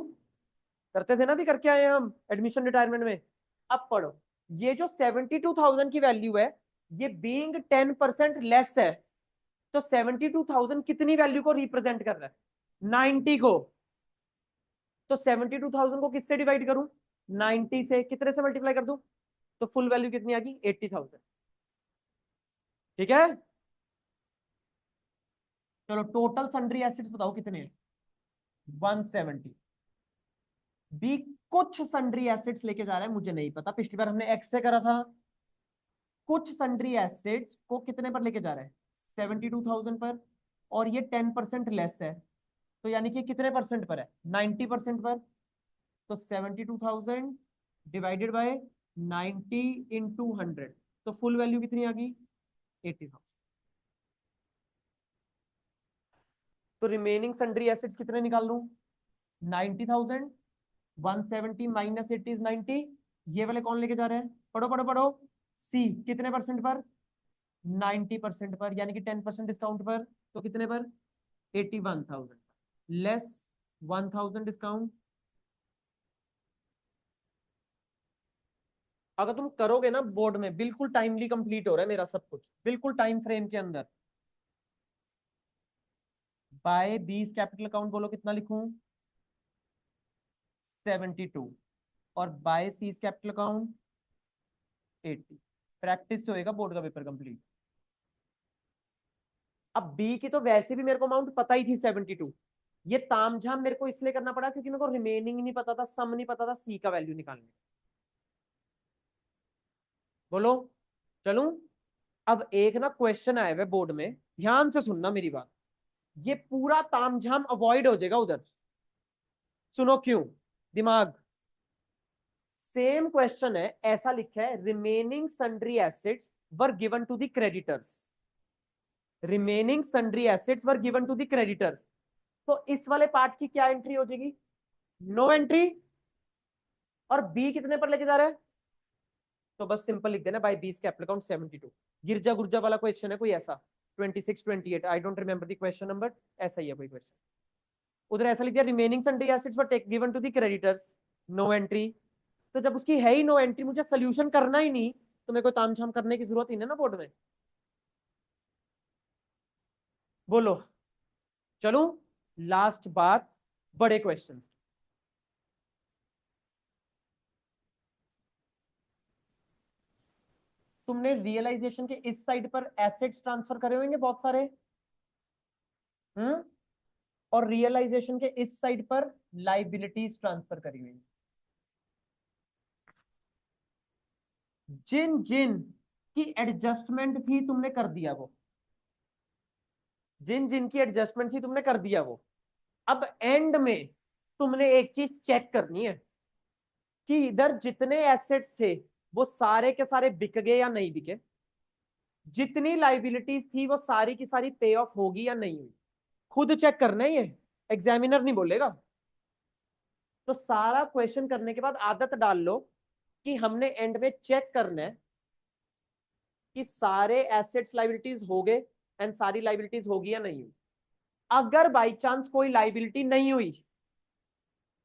करते थे ना, भी करके आए हम एडमिशन रिटायरमेंट में। अब पढ़ो, ये जो 72,000 की वैल्यू है, ये बीइंग 10% लेस है, तो 72,000 कितनी वैल्यू को रिप्रेजेंट कर रहा है? 90 को। तो 72,000 को किससे डिवाइड करूं? 90 से। कितने से मल्टीप्लाई कर दूं? तो फुल वैल्यू कितनी आ गई? 80,000। ठीक है, चलो टोटल सन्ड्री एसेट्स बताओ कितने हैं? 170। बी कुछ सन्ड्री एसेट्स लेके जा रहा है, मुझे नहीं पता, पिछली बार हमने एक्स से करा था। कुछ सन्ड्री एसेट्स को कितने पर लेके जा रहा है? 72,000 पर, और ये 10% लेस है, तो यानी कि कितने परसेंट पर है? 90% पर। तो 72,000 डिवाइडेड बाय 90 इंटू 100, तो फुल वैल्यू कितनी आ गई? 80,000। तो रिमेनिंग सन्ड्री एसेट्स कितने निकाल लूं? 90,000, 170 माइनस 80 इज 90। ये वाले कौन लेके जा रहे हैं? पढ़ो पढ़ो पढ़ो। सी कितने परसेंट पर? 90% पर, यानी कि 10% डिस्काउंट पर। तो कितने पर? 81,000 लेस 1,000 डिस्काउंट। अगर तुम करोगे ना बोर्ड में, बिल्कुल टाइमली कंप्लीट हो रहा है मेरा सब कुछ, बिल्कुल टाइम फ्रेम के अंदर। बाय बीस कैपिटल अकाउंट बोलो कितना लिखूं? 72। और by C's capital account 80। Practice से होएगा बोर्ड का पेपर कंप्लीट। अब बी की तो वैसे भी मेरे को अमाउंट पता ही थी 72। ये तामझाम मेरे को इसलिए करना पड़ा क्योंकि मेरे को रिमेनिंग नहीं पता था, सम नहीं पता था, सी का वैल्यू निकालने। बोलो, चलूं? अब एक ना क्वेश्चन आया हुआ बोर्ड में, ध्यान से सुनना मेरी बात, ये पूरा तामझाम अवॉइड हो जाएगा उधर। सुनो क्यों, दिमाग। सेम क्वेश्चन है, ऐसा लिखा है remaining sundry assets were given to the creditors. Remaining sundry assets were given to the creditors. तो इस वाले पार्ट की क्या एंट्री हो जाएगी? No entry. और बी कितने पर लेके जा रहा है? तो बस सिंपल लिख देना बाय बीस कैपिटल अकाउंट 72। गिरजा गुर्जा वाला क्वेश्चन है कोई ऐसा, 26 28, I don't remember the question number, ऐसा ही है कोई क्वेश्चन। उधर ऐसा लिख दिया remaining sundry assets were take given to the creditors, no entry. तो जब उसकी है ही नो एंट्री, मुझे सोल्यूशन करना ही नहीं, तो मेरे को तामझाम करने की जरूरत ही नहीं ना बोर्ड में। बोलो, चलो लास्ट बात, बड़े क्वेश्चंस। तुमने रियलाइजेशन के इस साइड पर एसेट्स ट्रांसफर करे होंगे बहुत सारे, हम्म, और रियलाइजेशन के इस साइड पर लाइबिलिटीज ट्रांसफर करी हुई। जिन जिन की एडजस्टमेंट थी तुमने कर दिया वो, जिन जिन की एडजस्टमेंट थी तुमने कर दिया वो। अब एंड में तुमने एक चीज चेक करनी है कि इधर जितने एसेट्स थे वो सारे के सारे बिक गए या नहीं बिके, जितनी लाइबिलिटीज थी वो सारी की सारी पे ऑफ होगी या नहीं हुई। खुद चेक करना है ये, एग्जामिनर नहीं बोलेगा। तो सारा क्वेश्चन करने के बाद आदत डाल लो कि हमने एंड में चेक करना है कि सारे एसेट्स लाइबिलिटीज हो गए एंड सारी लाइबिलिटीज होगी या नहीं हुई। अगर बाई चांस कोई लाइबिलिटी नहीं हुई,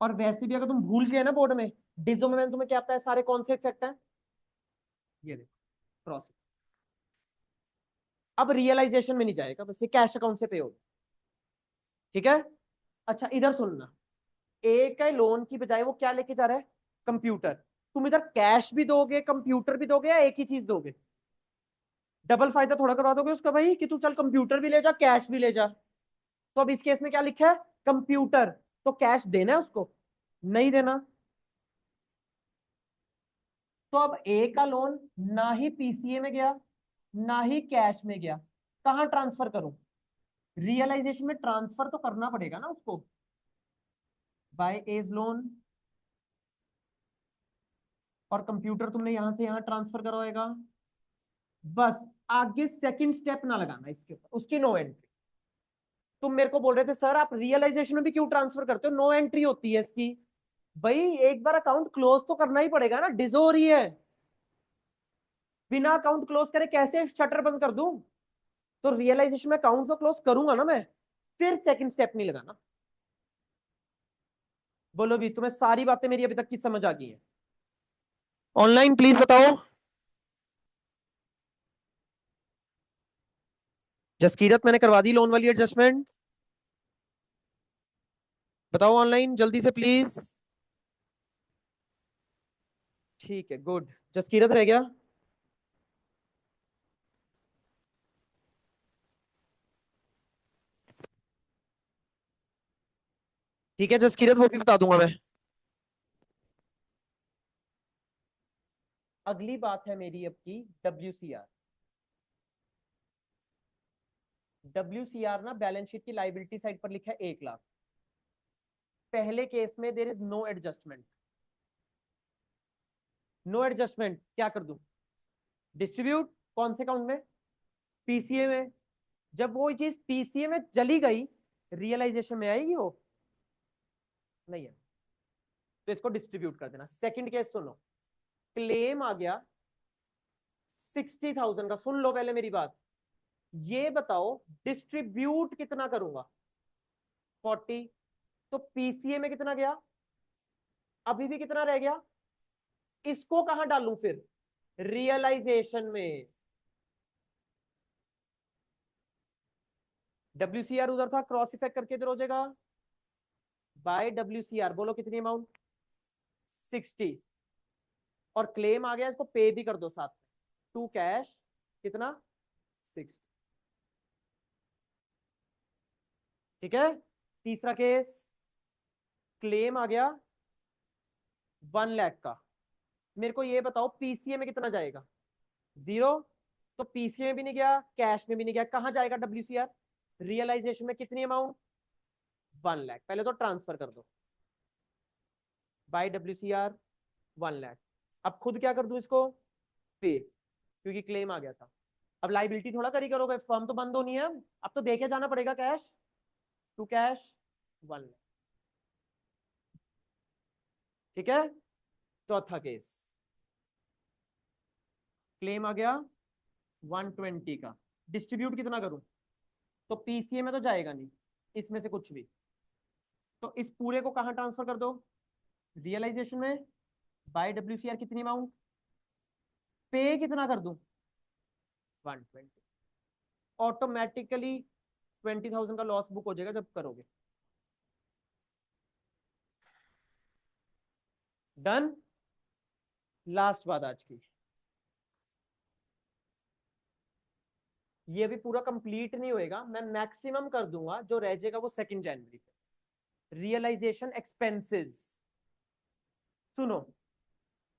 और वैसे भी अगर तुम भूल गए ना बोर्ड में, डिजो में मैंने तुम्हें क्या बताया, सारे कौन से इफेक्ट हैं, ये देखो क्रॉस। अब रियलाइजेशन में नहीं जाएगा, बस ये कैश अकाउंट से पे होगा, ठीक है। अच्छा इधर सुनना, एक है लोन की बजाय वो क्या लेके जा रहा है, कंप्यूटर। तुम इधर कैश भी दोगे कंप्यूटर भी दोगे, या एक ही चीज दोगे, डबल फायदा थोड़ा करवा दोगे उसका भाई, कि तू चल कंप्यूटर भी ले जा कैश भी ले जा। तो अब इस केस में क्या लिखा है, कंप्यूटर, तो कैश देना है उसको, नहीं देना। तो अब ए का लोन ना ही पीसीए में गया ना ही कैश में गया, कहां ट्रांसफर करूं, रियलाइजेशन में ट्रांसफर तो करना पड़ेगा ना उसको, बाय एज लोन, और कंप्यूटर तुमने यहां से यहां ट्रांसफर करवाएगा। बस आगे सेकंड स्टेप ना लगाना इसके ऊपर, उसकी नो एंट्री। तुम मेरे को बोल रहे थे सर आप रियलाइजेशन में भी क्यों ट्रांसफर करते हो, नो एंट्री होती है इसकी। भाई एक बार अकाउंट क्लोज तो करना ही पड़ेगा ना, डिजो हो रही है, बिना अकाउंट क्लोज करे कैसे शटर बंद कर दूं, तो रियलाइजेशन में अकाउंट तो क्लोज करूंगा ना मैं, फिर सेकंड स्टेप नहीं लगाना। बोलो भी, तुम्हें सारी बातें मेरी अभी तक की समझ आ गई है, ऑनलाइन प्लीज बताओ। जसकीरत मैंने करवा दी लोन वाली एडजस्टमेंट, बताओ ऑनलाइन जल्दी से प्लीज। ठीक है गुड, जसकीरत रह गया। ठीक है जसकीरत, वो भी बता दूंगा मैं। अगली बात है मेरी अब की डब्ल्यूसीआर। डब्ल्यूसीआर ना बैलेंस शीट की लाइबिलिटी साइड पर लिखा है 1 लाख। पहले केस में there is no adjustment, no adjustment क्या कर दूं, डिस्ट्रीब्यूट कौन से अकाउंट में, पीसीए में। जब वो चीज पीसीए में चली गई, रियलाइजेशन में आएगी वो, नहीं है, तो इसको डिस्ट्रीब्यूट कर देना। सेकंड केस सुनो, क्लेम आ गया 60,000 का, सुन लो पहले मेरी बात, ये बताओ डिस्ट्रीब्यूट कितना करूंगा, 40, तो पीसीए में कितना गया, अभी भी कितना रह गया, इसको कहां डालूं फिर, रियलाइजेशन में। डब्ल्यूसीआर उधर था, क्रॉस इफेक्ट करके इधर हो जाएगा, बाय डब्ल्यूसीआर बोलो कितनी अमाउंट, 60, और क्लेम आ गया, इसको पे भी कर दो साथ में, टू कैश कितना, 60, ठीक है। तीसरा केस, क्लेम आ गया 1 लाख का, मेरे को ये बताओ पीसीए में कितना जाएगा, 0, तो पीसीए में भी नहीं गया कैश में भी नहीं गया, कहां जाएगा डब्ल्यूसीआर, रियलाइजेशन में कितनी अमाउंट, 1 लाख, पहले तो ट्रांसफर कर दो, बाय डब्ल्यूसीआर 1 लाख। अब खुद क्या कर दूं इसको, पे, क्योंकि क्लेम आ गया था। अब लाइबिलिटी थोड़ा करी करोगे, फर्म तो बंद होनी है, अब तो देखे जाना पड़ेगा कैश, टू कैश 1 लाख, ठीक है। चौथा केस, क्लेम आ गया 120 का, डिस्ट्रीब्यूट कितना करूं, तो पीसीए में तो जाएगा नहीं इसमें से कुछ भी, तो इस पूरे को कहां ट्रांसफर कर दो, रियलाइजेशन में, बाय डब्ल्यूसीआर कितनी अमाउंट, पे कितना कर दूं, 120, ऑटोमेटिकली 20,000 का लॉस बुक हो जाएगा जब करोगे, डन। लास्ट बात आज की, ये भी पूरा कंप्लीट नहीं होएगा, मैं मैक्सिमम कर दूंगा, जो रह जाएगा वो 2 जनवरी पे, रियलाइजेशन एक्सपेंसेस। सुनो,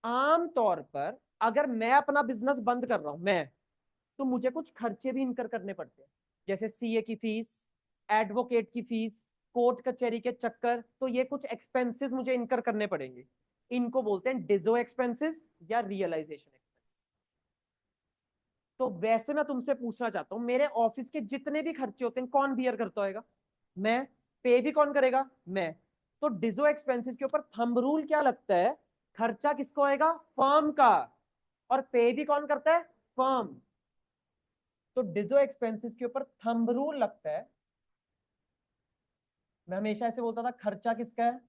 आम तौर पर अगर मैं अपना बिजनेस बंद कर रहा हूं मैं, तो मुझे कुछ खर्चे भी इनकर करने पड़ते हैं, जैसे सीए की फीस, एडवोकेट की फीस, कोर्ट कचहरी के चक्कर, तो ये कुछ एक्सपेंसेस मुझे इनकर करने पड़ेंगे, इनको बोलते हैं डिजो एक्सपेंसेस या रियलाइजेशन एक्सपेंस। तो वैसे मैं तुमसे पूछना चाहता हूं, मेरे ऑफिस के जितने भी खर्चे होते हैं कौन बियर करता होगा, मैं, पे भी कौन करेगा, मैं, तो डिजो एक्सपेंसेस के ऊपर थंब रूल क्या लगता है, खर्चा किसको आएगा, फर्म का, और पे भी कौन करता है, फर्म। तो डिजो एक्सपेंसेस के ऊपर थंब रूल लगता है, मैं हमेशा ऐसे बोलता था खर्चा किसका है,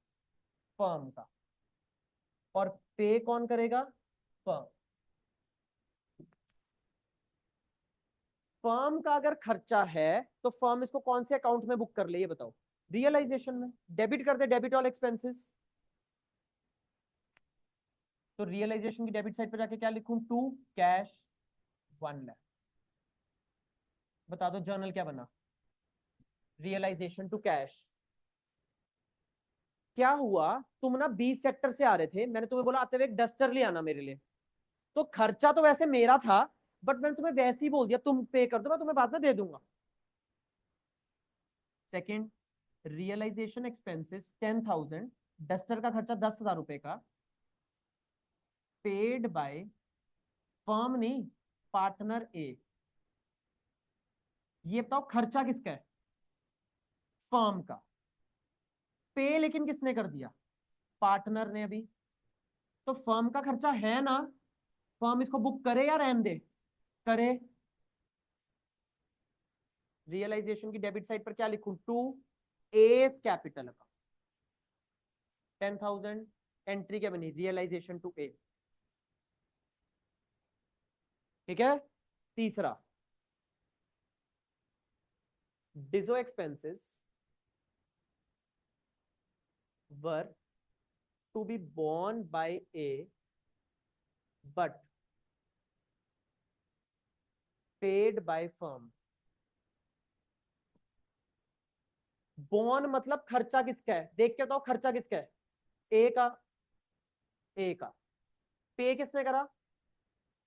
फर्म का, और पे कौन करेगा? फर्म। फर्म का अगर खर्चा है तो फर्म इसको कौन से अकाउंट में बुक कर ले, ये बताओ? रियलाइजेशन में। डेबिट कर दे, डेबिट ऑल एक्सपेंसेस। तो रियलाइजेशन की डेबिट साइड पर जाके क्या लिखूं? To cash 1 lakh. बता दो जर्नल क्या बना? Realisation to cash. क्या हुआ, तुम ना 20 सेक्टर से आ रहे थे, मैंने तुम्हें बोला आते हुए एक डस्टर ले आना मेरे लिए। तो खर्चा तो वैसे मेरा था, बट मैंने तुम्हें वैसे ही बोल दिया तुम पे कर दो, मैं तुम्हें बाद में दे दूंगा। सेकंड, रियलाइजेशन एक्सपेंसेस 10,000, डस्टर का खर्चा 10,000 रुपए का, पेड बाय फर्म नहीं, पार्टनर ए। ये बताओ खर्चा किसका है? फर्म का। पे लेकिन किसने कर दिया? पार्टनर ने। अभी तो फर्म का खर्चा है ना, फर्म इसको बुक करे या रहने दे? करे। रियलाइजेशन की डेबिट साइड पर क्या लिखूं? To S capital account. 10,000 entry क्या बनी? रियलाइजेशन टू ए। ठीक है। तीसरा, डिजो expenses were to be borne bye A but paid by firm. बॉन मतलब खर्चा किसका है, देख के बताओ खर्चा किसका है? ए का। ए का। पे किसने करा?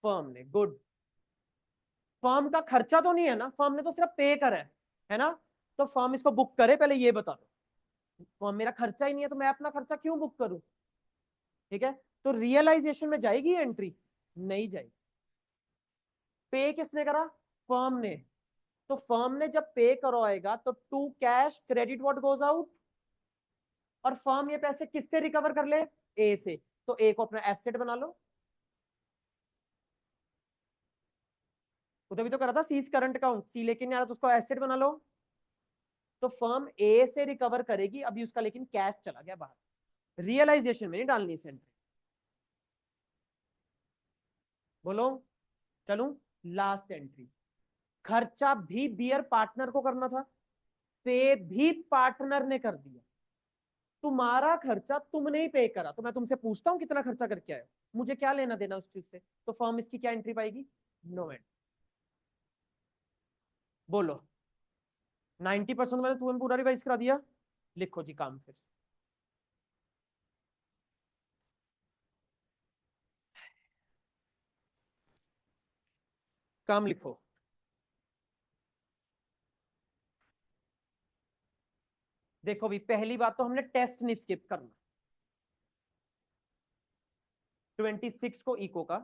फर्म ने। गुड। फर्म का खर्चा तो नहीं है ना, फर्म ने तो सिर्फ पे करा है ना? तो फर्म इसको बुक करे, पहले ये बता दो। फर्म मेरा खर्चा ही नहीं है तो मैं अपना खर्चा क्यों बुक करूं? ठीक है। तो रियलाइजेशन में जाएगी एंट्री? नहीं जाएगी। पे किसने करा? फर्म ने। तो फर्म ने जब पे करवाएगा तो to cash credit what goes out, और फर्म ये पैसे किससे रिकवर कर ले? ए से। तो ए को अपना एसेट बना लो। उधर भी तो करा था सीज करंट अकाउंट, सी लेकिन नहीं आ रहा तो उसको एसेट बना लो। तो फर्म ए से रिकवर करेगी, अभी उसका लेकिन कैश चला गया बाहर। रियलाइजेशन में नहीं डालनी से एंट्री। बोलो। चलूं। लास्ट एंट्री, खर्चा भी बियर पार्टनर को करना था, पे भी पार्टनर ने कर दिया। तुम्हारा खर्चा तुमने ही पे करा, तो मैं तुमसे पूछता हूं कितना खर्चा करके आए हो? मुझे क्या लेना देना उस चीज से? तो फर्म इसकी क्या एंट्री पाएगी? No entry. बोलो। 90% मैंने तुम्हें पूरा रिवाइज करा दिया। लिखो जी काम फिर। काम लिखो। देखो भी, पहली बात तो हमने टेस्ट नहीं स्किप करना। 26 को इको का,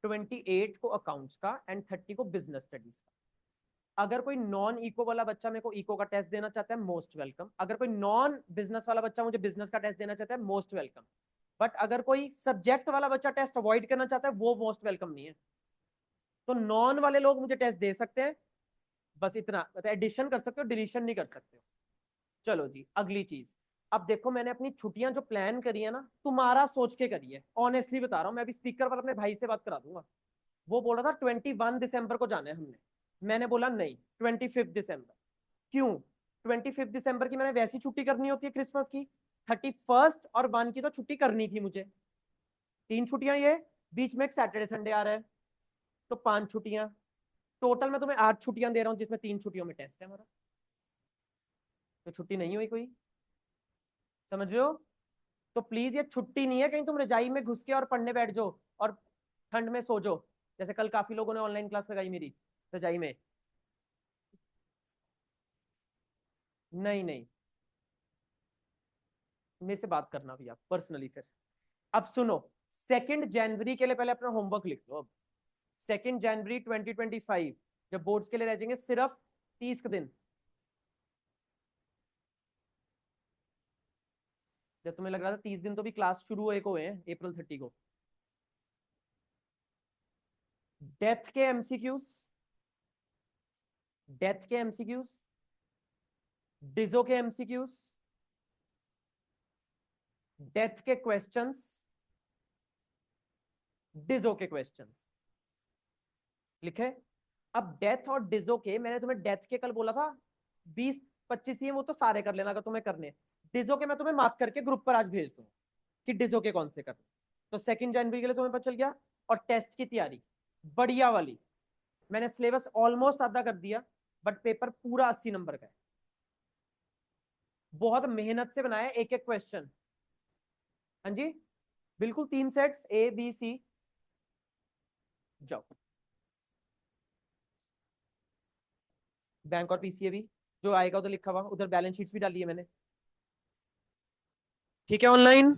28 को अकाउंट्स का, एंड 30 को बिजनेस स्टडीज का। अगर कोई नॉन इको वाला बच्चा मेरे को इको का टेस्ट देना चाहता है, मोस्ट वेलकम। अगर कोई नॉन बिजनेस वाला बच्चा मुझे बिजनेस का टेस्ट देना चाहता है, मोस्ट वेलकम। बट अगर कोई सब्जेक्ट वाला बच्चा टेस्ट अवॉइड करना चाहता है, वो मोस्ट वेलकम नहीं है। तो नॉन वाले लोग मुझे टेस्ट दे सकते हैं, बस इतना। एडिशन कर सकते हो, डिलीशन नहीं कर सकते हो। चलो जी, अगली चीज। अब देखो, मैंने अपनी छुट्टियां जो प्लान करी है ना, तुम्हारा सोच के करी है, ऑनेस्टली बता रहा हूँ। मैं अभी स्पीकर पर अपने भाई से बात करा दूंगा। वो बोल रहा था 21 दिसंबर को जाना है हमने। मैंने बोला नहीं, 25 दिसंबर। क्यों? 25 दिसंबर की मैंने वैसी छुट्टी करनी होती है क्रिसमस की। 31 और 1 की तो छुट्टी करनी थी मुझे। 3 छुट्टियां ये, बीच में एक सैटरडे संडे आ रहा है, तो 5 छुट्टियां। टोटल मैं तुम्हें 8 छुट्टियां दे रहा हूँ, जिसमें 3 छुट्टियों में टेस्ट है हमारा। तो छुट्टी नहीं हुई कोई, समझ रहे हो? तो प्लीज ये छुट्टी नहीं है कहीं तुम रजाई में घुस के और पढ़ने बैठ जाओ और ठंड में सो जाओ, जैसे कल काफी लोगों ने ऑनलाइन क्लास लगाई मेरी रजाई में। नहीं नहीं, मेरे से बात करना भी आप पर्सनली फिर। अब सुनो, 2 जनवरी के लिए पहले अपना होमवर्क लिख लो। अब 2 जनवरी 2025, जब बोर्ड्स के लिए रह जाएंगे सिर्फ 30 दिन। जब तुम्हें लग रहा था 30 दिन तो भी क्लास शुरू हुए हैं April 30 को। डेथ के एमसीक्यूज, डेथ के एमसीक्यूज, डिजो के एमसीक्यूज, डेथ के क्वेश्चंस, डिजो के क्वेश्चंस लिखे। अब डेथ और डिजो के, मैंने तुम्हें डेथ के कल बोला था 20-25 ही, वो तो सारे कर लेना अगर तुम्हें करने। डिजो के मैं तुम्हें मार्क करके ग्रुप पर आज भेज दूंगा कि डिजो के कौन से करने। तो 2 जनवरी के लिए तुम्हें पता चल गया। और टेस्ट की तैयारी बढ़िया वाली, मैंने सिलेबस ऑलमोस्ट आधा कर दिया, बट पेपर पूरा 80 नंबर का है। बहुत मेहनत से बनाया एक एक क्वेश्चन। हाँ जी, बिल्कुल 3 सेट्स A B C। जाओ, बैंक और पीसीए भी जो आएगा उधर लिखा हुआ, उधर बैलेंस शीट्स भी डाली है मैंने। ठीक है ऑनलाइन।